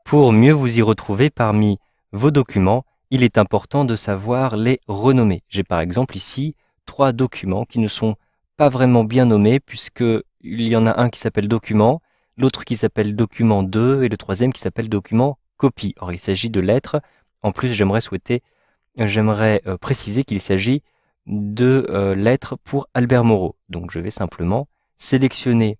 Pour mieux vous y retrouver parmi vos documents, il est important de savoir les renommer. J'ai par exemple ici 3 documents qui ne sont pas vraiment bien nommés puisqu'il y en a un qui s'appelle document, l'autre qui s'appelle document 2 et le troisième qui s'appelle document copie. Or il s'agit de lettres. En plus j'aimerais préciser qu'il s'agit de lettres pour Albert Moreau. Donc je vais simplement sélectionner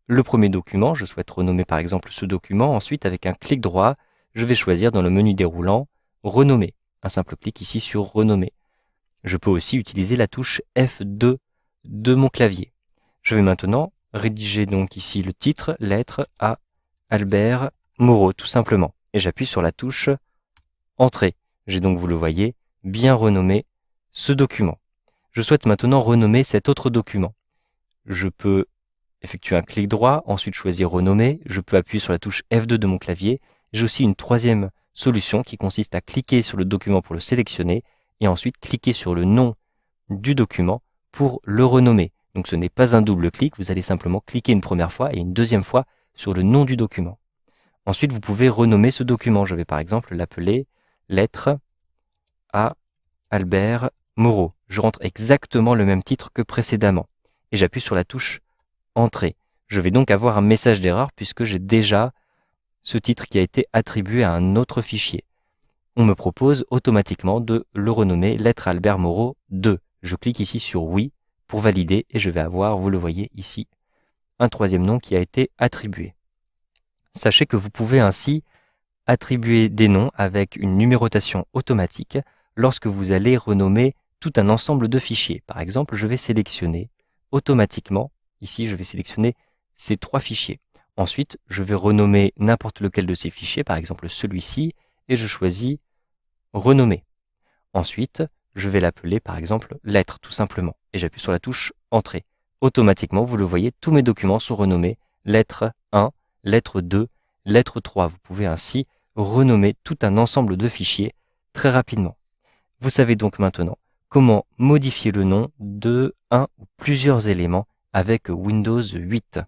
le premier document, je souhaite renommer par exemple ce document. Ensuite, avec un clic droit, je vais choisir dans le menu déroulant Renommer. Un simple clic ici sur Renommer. Je peux aussi utiliser la touche F2 de mon clavier. Je vais maintenant rédiger donc ici le titre, lettre à Albert Moreau, tout simplement. Et j'appuie sur la touche Entrée. J'ai donc, vous le voyez, bien renommé ce document. Je souhaite maintenant renommer cet autre document. Je peux effectuer un clic droit, ensuite choisir renommer, je peux appuyer sur la touche F2 de mon clavier. J'ai aussi une troisième solution qui consiste à cliquer sur le document pour le sélectionner et ensuite cliquer sur le nom du document pour le renommer. Donc ce n'est pas un double clic, vous allez simplement cliquer une première fois et une deuxième fois sur le nom du document. Ensuite, vous pouvez renommer ce document. Je vais par exemple l'appeler lettre à Albert Moreau. Je rentre exactement le même titre que précédemment et j'appuie sur la touche Entrée. Je vais donc avoir un message d'erreur puisque j'ai déjà ce titre qui a été attribué à un autre fichier. On me propose automatiquement de le renommer lettre Albert Moreau 2. Je clique ici sur oui pour valider et je vais avoir, vous le voyez ici, un troisième nom qui a été attribué. Sachez que vous pouvez ainsi attribuer des noms avec une numérotation automatique lorsque vous allez renommer tout un ensemble de fichiers. Par exemple, je vais sélectionner automatiquement. Ici, je vais sélectionner ces 3 fichiers. Ensuite, je vais renommer n'importe lequel de ces fichiers, par exemple celui-ci, et je choisis renommer. Ensuite, je vais l'appeler par exemple lettre, tout simplement, et j'appuie sur la touche Entrée. Automatiquement, vous le voyez, tous mes documents sont renommés lettre 1, lettre 2, lettre 3. Vous pouvez ainsi renommer tout un ensemble de fichiers très rapidement. Vous savez donc maintenant comment modifier le nom de un ou plusieurs éléments avec Windows 8.